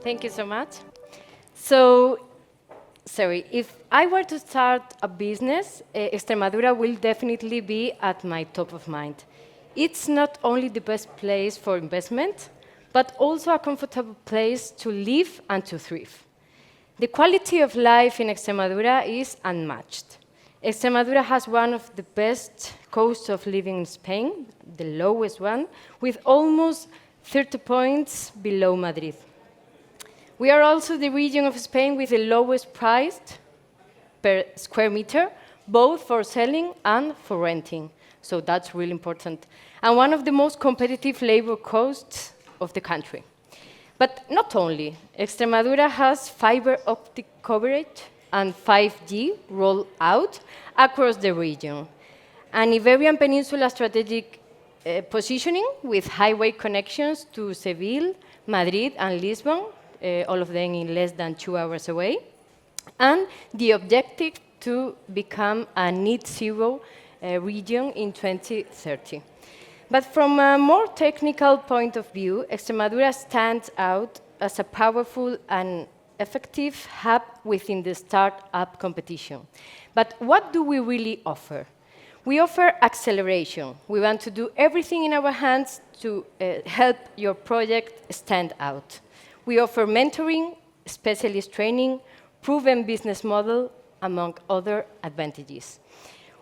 Thank you so much. So, sorry, if I were to start a business, Extremadura will definitely be at my top of mind. It's not only the best place for investment, but also a comfortable place to live and to thrive. The quality of life in Extremadura is unmatched. Extremadura has one of the best costs of living in Spain, the lowest one, with almost 30 points below Madrid. We are also the region of Spain with the lowest price per square meter, both for selling and for renting. So that's really important. And one of the most competitive labor costs of the country. But not only, Extremadura has fiber optic coverage and 5G rolled out across the region. An Iberian Peninsula strategic positioning with highway connections to Seville, Madrid, and Lisbon, all of them in less than 2 hours away, and the objective to become a net zero region in 2030. But from a more technical point of view, Extremadura stands out as a powerful and effective hub within the startup competition. But what do we really offer? We offer acceleration. We want to do everything in our hands to help your project stand out. We offer mentoring, specialist training, proven business model, among other advantages.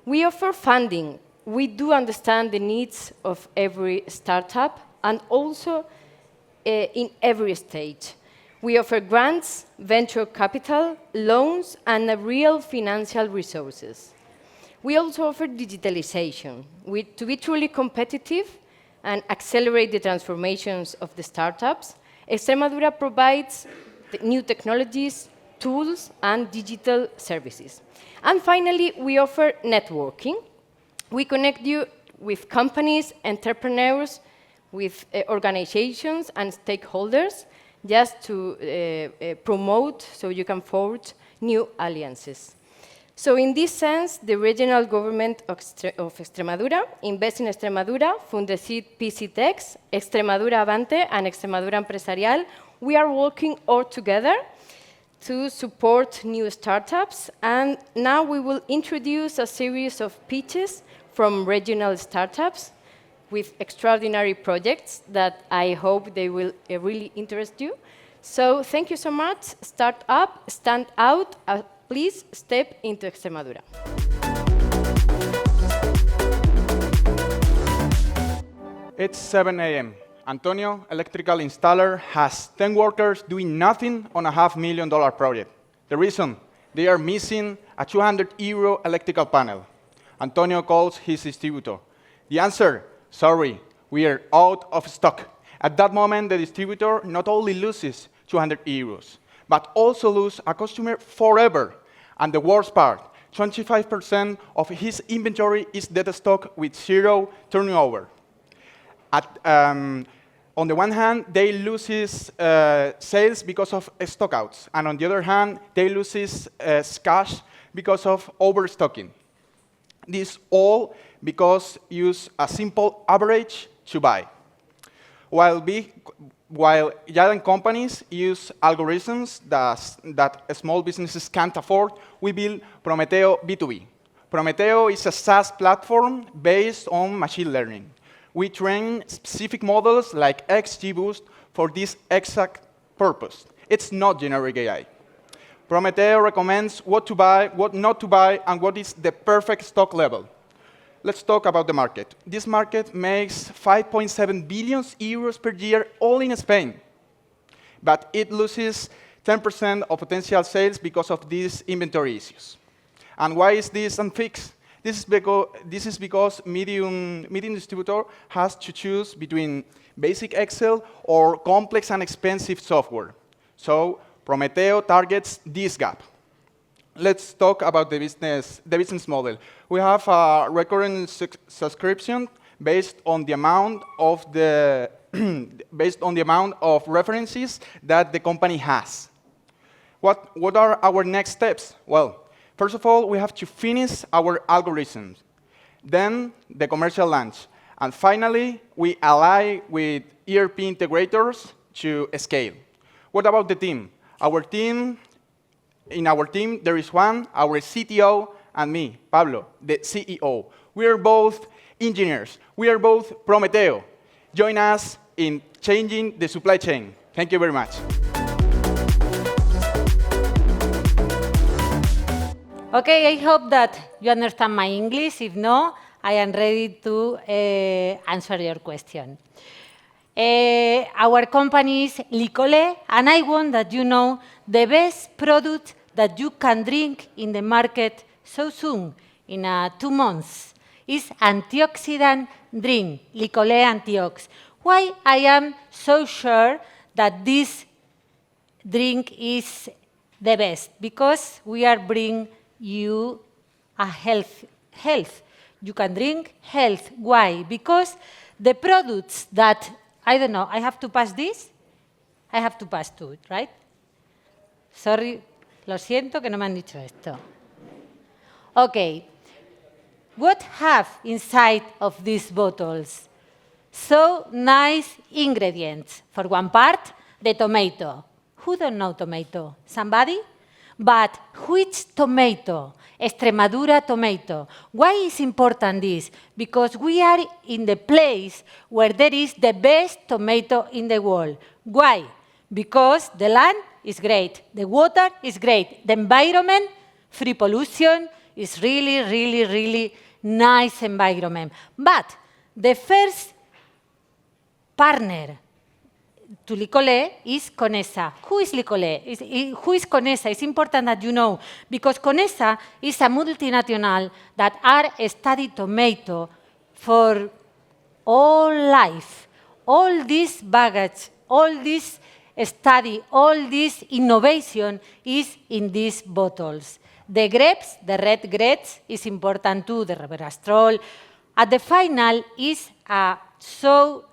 We offer funding. We do understand the needs of every startup and also in every stage. We offer grants, venture capital, loans, and real financial resources. We also offer digitalization. To be truly competitive and accelerate the transformations of the startups, Extremadura provides the new technologies, tools, and digital services. And finally, we offer networking. We connect you with companies, entrepreneurs, with organizations and stakeholders, just to promote so you can forge new alliances. So in this sense, the regional government of Extremadura, Invest in Extremadura, Fundesit PCTEX, Extremadura Avante, and Extremadura Empresarial, we are working all together to support new startups. And now we will introduce a series of pitches from regional startups with extraordinary projects that I hope they will really interest you. So thank you so much. Start up, stand out. Please step into Extremadura. It's 7 a.m. Antonio, electrical installer, has 10 workers doing nothing on a $500,000 project. The reason? They are missing a €200 electrical panel. Antonio calls his distributor. The answer? Sorry, we are out of stock. At that moment, the distributor not only loses €200, but also lose a customer forever. And the worst part, 25% of his inventory is dead stock with zero turnover. On the one hand, they lose sales because of stockouts, and on the other hand, they lose cash because of overstocking. This all because use a simple average to buy. While giant companies use algorithms that small businesses can't afford, we build Prometeo B2B. Prometeo is a SaaS platform based on machine learning. We train specific models like XGBoost for this exact purpose. It's not generic AI. Prometeo recommends what to buy, what not to buy, and what is the perfect stock level. Let's talk about the market. This market makes €5.7 billion per year, all in Spain. But it loses 10% of potential sales because of these inventory issues. And why is this unfixed? This is because medium distributor has to choose between basic Excel or complex and expensive software. So Prometeo targets this gap. Let's talk about the business model. We have a recurring subscription based on the amount of references that the company has. What are our next steps? Well, first of all, we have to finish our algorithms, then the commercial launch, and finally, we ally with ERP integrators to scale. What about the team? In our team, there is one, our CTO, and me, Pablo, the CEO. We are both engineers. We are both Prometeo. Join us in changing the supply chain. Thank you very much. Okay, I hope that you understand my English. If no, I am ready to answer your question. Our company is Licole, and I want that you know the best product that you can drink in the market so soon, in 2 months, is antioxidant drink, Licole Antiox. Why I am so sure that this drink is the best? Because we are bringing you a health. You can drink health. Why? Because the products that, I don't know, I have to pass this? I have to pass to it, right? Sorry, lo siento que no me han dicho esto. Okay. What have inside of these bottles? So nice ingredients. For one part, the tomato. Who don't know tomato? Somebody? But which tomato? Extremadura tomato. Why is important this? Because we are in the place where there is the best tomato in the world. Why? Because the land is great, the water is great, the environment, free pollution, is really, really, really nice environment. But the first partner to Licole is Conesa. Who is Licole? Who is Conesa? It's important that you know, because Conesa is a multinational that are study tomato for all life. All this baggage, all this study, all this innovation is in these bottles. The grapes, the red grapes, is important too, the resveratrol. At the final is a so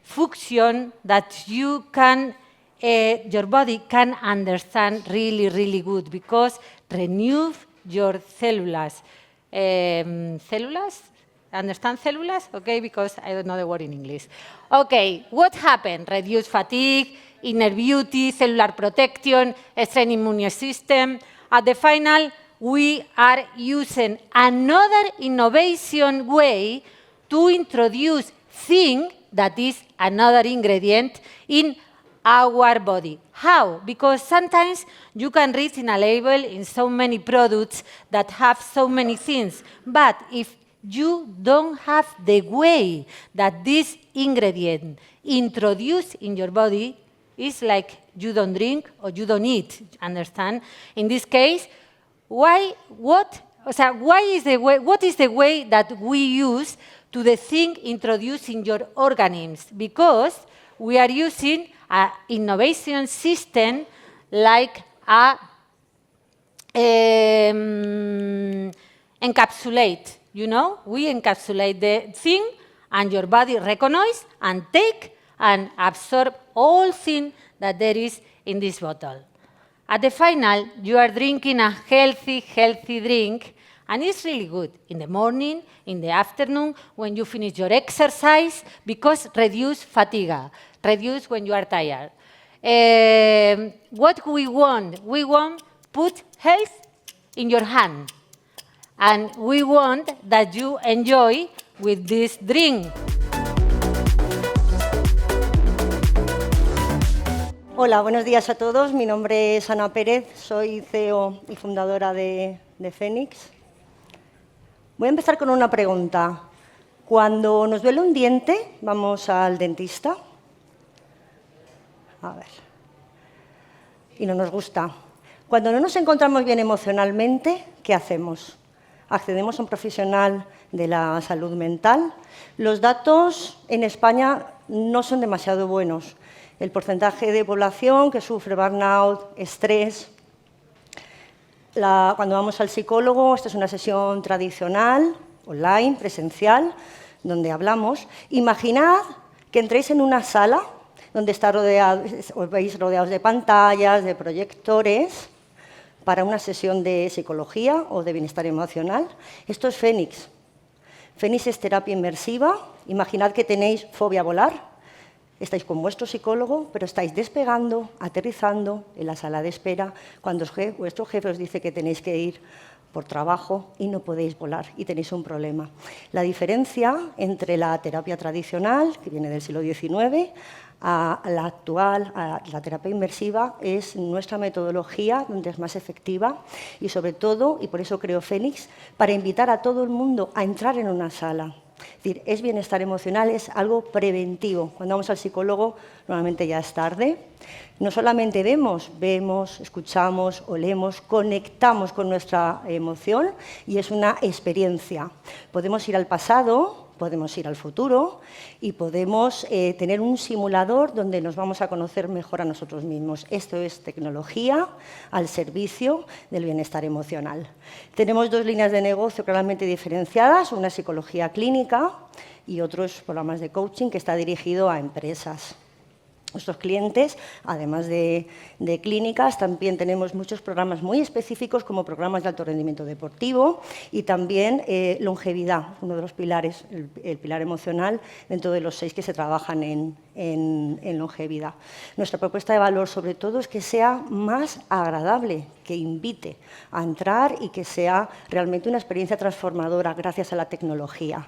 function that you can, your body can understand really, really good because renew your cellulas. Cellulas? Understand cellulas? Okay, because I don't know the word in English. Okay, what happened? Reduce fatigue, inner beauty, cellular protection, strengthen immune system. At the final, we are using another innovation way to introduce zinc, that is another ingredient, in our body. How? Because sometimes you can read in a label in so many products that have so many things, but if you don't have the way that this ingredient introduced in your body, it's like you don't drink or you don't eat, understand? In this case, what is the way that we use to the thing introduced in your organisms? Because we are using an innovation system like a encapsulate. You know, we encapsulate the thing, and your body recognizes and take and absorb all things that there is in this bottle. At the final, you are drinking a healthy drink, and it's really good in the morning, in the afternoon, when you finish your exercise, because reduce fatigue, reduce when you are tired. What we want put health in your hand. And we want that you enjoy with this drink. Hola, buenos días a todos. Mi nombre es Ana Pérez, soy CEO y fundadora de Phoenix. Voy a empezar con una pregunta. Cuando nos duele un diente, ¿vamos al dentista? A ver. Y no nos gusta. Cuando no nos encontramos bien emocionalmente, ¿qué hacemos? Accedemos a un profesional de la salud mental. Los datos en España no son demasiado buenos. El porcentaje de población que sufre burnout, estrés. Cuando vamos al psicólogo, esta es una sesión tradicional, online, presencial, donde hablamos. Imaginad que entréis en una sala donde os veis rodeados de pantallas, de proyectores, para una sesión de psicología o de bienestar emocional. Esto es Phoenix. Phoenix es terapia inmersiva. Imaginad que tenéis fobia a volar. Estáis con vuestro psicólogo, pero estáis despegando, aterrizando en la sala de espera cuando vuestro jefe os dice que tenéis que ir por trabajo y no podéis volar y tenéis un problema. La diferencia entre la terapia tradicional, que viene del siglo XIX, a la actual, a la terapia inmersiva, es nuestra metodología, donde es más efectiva y sobre todo, y por eso creo Fénix, para invitar a todo el mundo a entrar en una sala. Es decir, es bienestar emocional, es algo preventivo. Cuando vamos al psicólogo, normalmente ya es tarde. No solamente vemos, escuchamos, olemos, conectamos con nuestra emoción y es una experiencia. Podemos ir al pasado, podemos ir al futuro y podemos tener un simulador donde nos vamos a conocer mejor a nosotros mismos. Esto es tecnología al servicio del bienestar emocional. Tenemos dos líneas de negocio claramente diferenciadas, una psicología clínica y otros programas de coaching que está dirigido a empresas. Nuestros clientes, además de clínicas, también tenemos muchos programas muy específicos como programas de alto rendimiento deportivo y también longevidad, uno de los pilares, el pilar emocional, dentro de los 6 que se trabajan en longevidad. Nuestra propuesta de valor, sobre todo, es que sea más agradable, que invite a entrar y que sea realmente una experiencia transformadora gracias a la tecnología.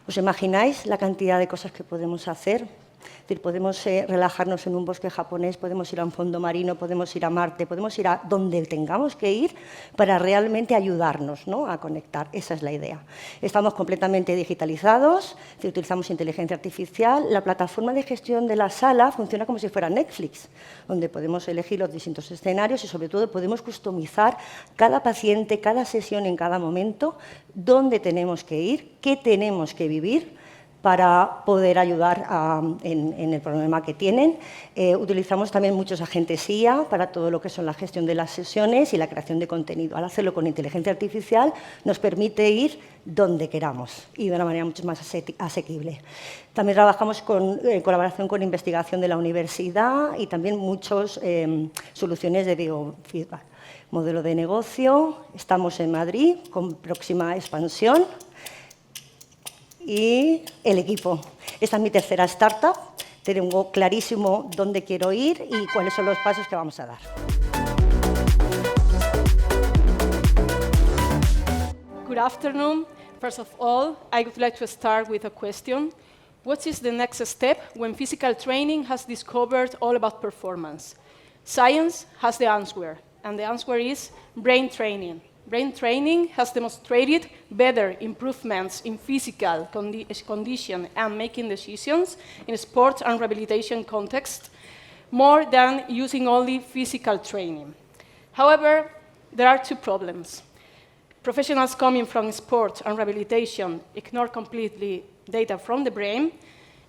¿Os imagináis la cantidad de cosas que podemos hacer? Es decir, podemos relajarnos en un bosque japonés, podemos ir a un fondo marino, podemos ir a Marte, podemos ir a donde tengamos que ir para realmente ayudarnos, ¿no?, a conectar. Esa es la idea. Estamos completamente digitalizados, utilizamos inteligencia artificial. La plataforma de gestión de la sala funciona como si fuera Netflix, donde podemos elegir los distintos escenarios y, sobre todo, podemos customizar cada paciente, cada sesión en cada momento, dónde tenemos que ir, qué tenemos que vivir, para poder ayudar en el problema que tienen. Utilizamos también muchos agentes IA para todo lo que son la gestión de las sesiones y la creación de contenido. Al hacerlo con inteligencia artificial nos permite ir donde queramos y de una manera mucho más asequible. También trabajamos en colaboración con investigación de la universidad y también muchas soluciones de biofeedback. Modelo de negocio, estamos en Madrid con próxima expansión. Y el equipo. Esta es mi tercera startup. Tengo clarísimo dónde quiero ir y cuáles son los pasos que vamos a dar. Good afternoon. First of all, I would like to start with a question. What is the next step when physical training has discovered all about performance? Science has the answer, and the answer is brain training. Brain training has demonstrated better improvements in physical condition and making decisions in sports and rehabilitation context, more than using only physical training. However, there are 2 problems. Professionals coming from sports and rehabilitation ignore completely data from the brain,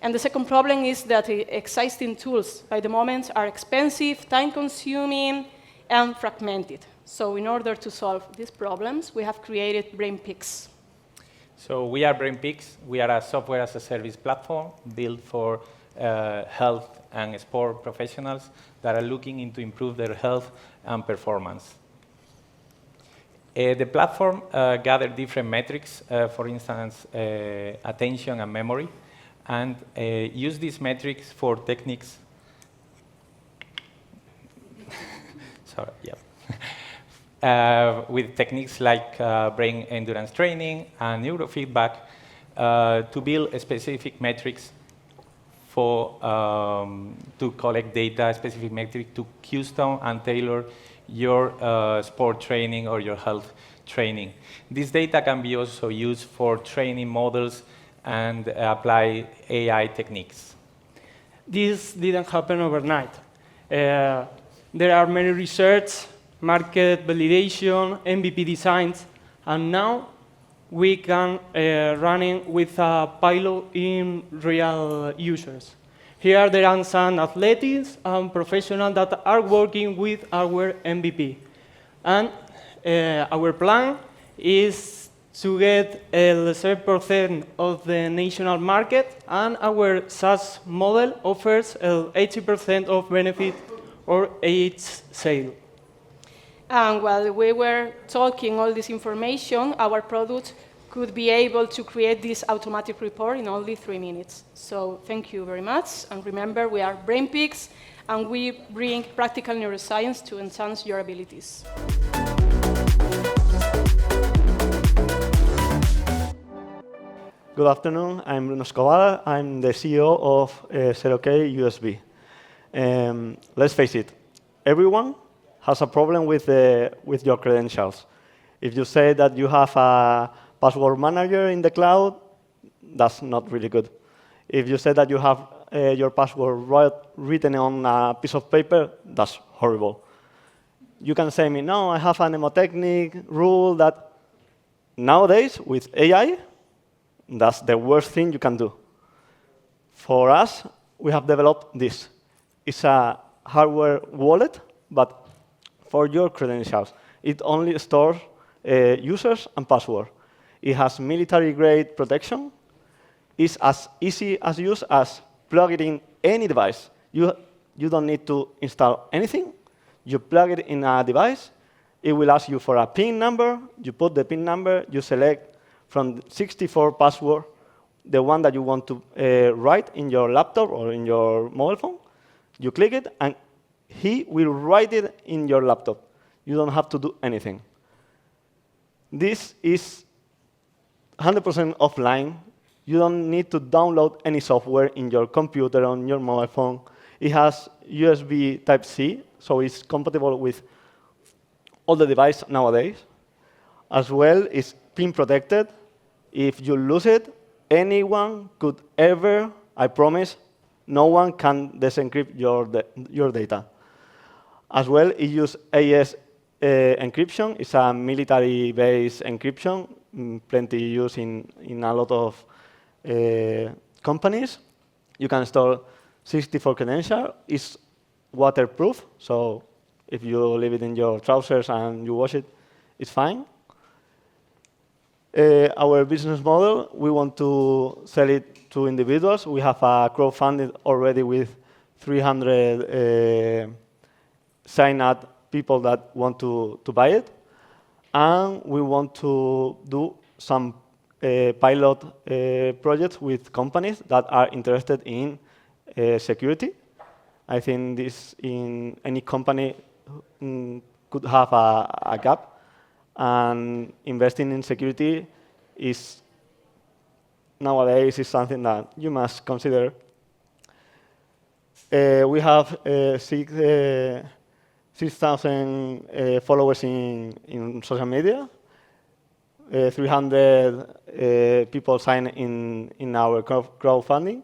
and the second problem is that the existing tools by the moment are expensive, time-consuming, and fragmented. So in order to solve these problems, we have created BrainPix. So we are BrainPix. We are a software as a service platform built for health and sport professionals that are looking into improve their health and performance. The platform gathers different metrics, for instance, attention and memory, and use these metrics for techniques. Sorry, yeah. With techniques like brain endurance training and neurofeedback to build specific metrics for to collect data, specific metric to custom and tailor your sport training or your health training. This data can be also used for training models and apply AI techniques. This didn't happen overnight. There are many research, market validation, MVP designs, and now we can running with a pilot in real users. Here there are some athletes and professionals that are working with our MVP. And our plan is to get 7% of the national market, and our SaaS model offers 80% of benefit or each sale. And while we were talking all this information, our product could be able to create this automatic report in only 3 minutes. So thank you very much. And remember, we are Brain Pigs, and we bring practical neuroscience to enhance your abilities. Good afternoon. I'm Bruno Escobar. I'm the CEO of 0K USB. Let's face it, everyone has a problem with your credentials. If you say that you have a password manager in the cloud, that's not really good. If you say that you have your password written on a piece of paper, that's horrible. You can say me, no, I have a mnemotechnic rule that nowadays, with AI, that's the worst thing you can do. For us, we have developed this. It's a hardware wallet, but for your credentials. It only stores users and password. It has military-grade protection. It's as easy as use as plug it in any device. You don't need to install anything. You plug it in a device. It will ask you for a PIN number. You put the PIN number. You select from 64 passwords the one that you want to write in your laptop or in your mobile phone. You click it, and he will write it in your laptop. You don't have to do anything. This is 100% offline. You don't need to download any software in your computer, on your mobile phone. It has USB Type-C, so it's compatible with all the devices nowadays. As well, it's PIN protected. If you lose it, anyone could ever, I promise, no one can disencrypt your data. As well, it uses AES encryption. It's a military-based encryption, plenty used in a lot of companies. You can store 64 credentials. It's waterproof, so if you leave it in your trousers and you wash it, it's fine. Our business model, we want to sell it to individuals. We have a crowdfunding already with 300 sign-up people that want to buy it. And we want to do some pilot projects with companies that are interested in security. I think this in any company could have a gap. And investing in security is nowadays is something that you must consider. We have 6,000 followers in social media. 300 people sign in our crowdfunding.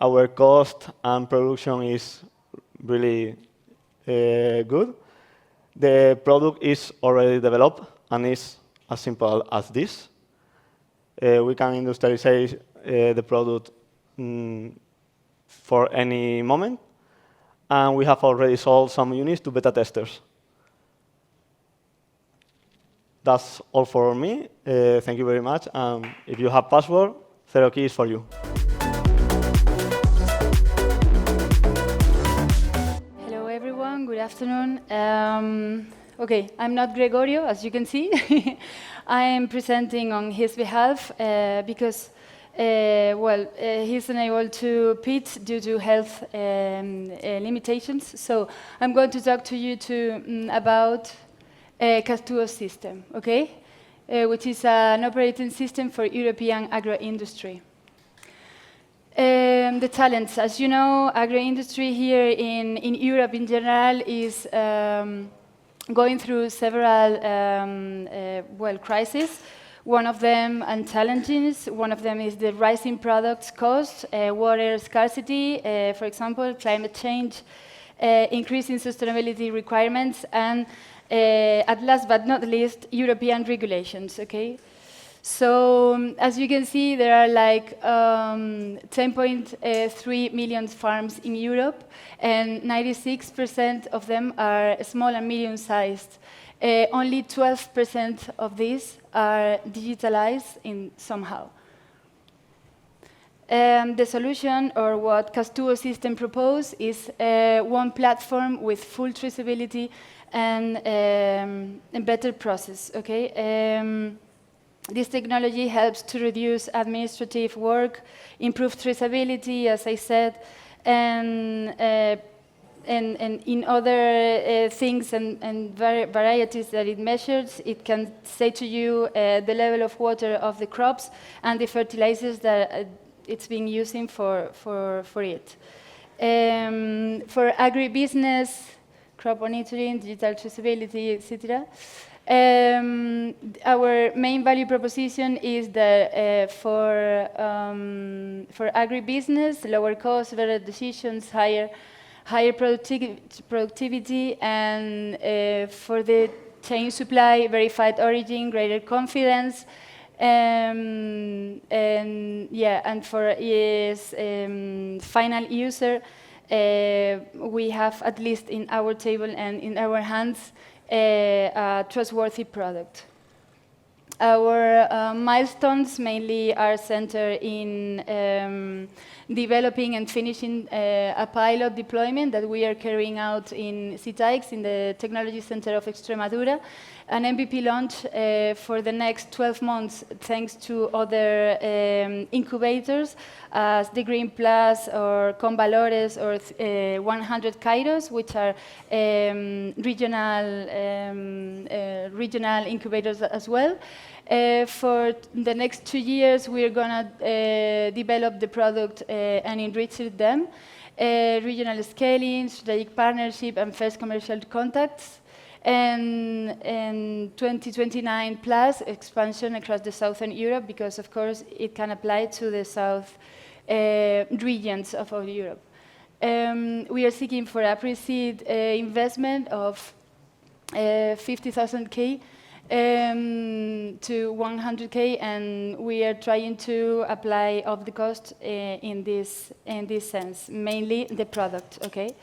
Our cost and production is really good. The product is already developed, and it's as simple as this. We can industrialize the product for any moment, and we have already sold some units to beta testers. That's all for me. Thank you very much. If you have password, 0K is for you. Good afternoon. Okay, I'm not Gregorio, as you can see. I am presenting on his behalf because, he's unable to pitch due to health limitations. So I'm going to talk to you about CAS2O system, okay? Which is an operating system for European agro-industry. The talents, as you know, agro-industry here in Europe in general is going through several crises. One of them, and challenges, one of them is the rising products cost, water scarcity, for example, climate change, increasing sustainability requirements, and at last but not least, European regulations, okay? So, as you can see, there are like 10.3 million farms in Europe, and 96% of them are small and medium-sized. Only 12% of these are digitalized in somehow. The solution, or what CAS2O system proposes, is one platform with full traceability and better process, okay? This technology helps to reduce administrative work, improve traceability, as I said, and in other things and varieties that it measures, it can say to you the level of water of the crops and the fertilizers that it's been using for it. For agribusiness, crop monitoring, digital traceability, etc. Our main value proposition is that for agribusiness, lower costs, better decisions, higher productivity, and for the chain supply, verified origin, greater confidence, and for final user, we have, at least in our table and in our hands, a trustworthy product. Our milestones mainly are centered in developing and finishing a pilot deployment that we are carrying out in CITAIX, in the Technology Center of Extremadura, an MVP launch for the next 12 months, thanks to other incubators, as the Green Plus or Convalores or 100 Kairos, which are regional incubators as well. For the next 2 years, we're going to develop the product and enrich them. Regional scaling, strategic partnership, and first commercial contacts. And 2029 plus expansion across the Southern Europe, because of course it can apply to the south regions of all Europe. We are seeking for a pre-seed investment of 50,000 K to 100K, and we are trying to apply of the cost in this sense, mainly the product. Okay.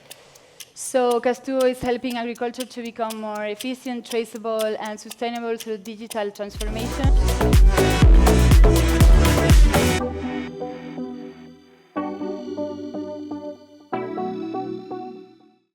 So Castuo is helping agriculture to become more efficient, traceable, and sustainable through digital transformation.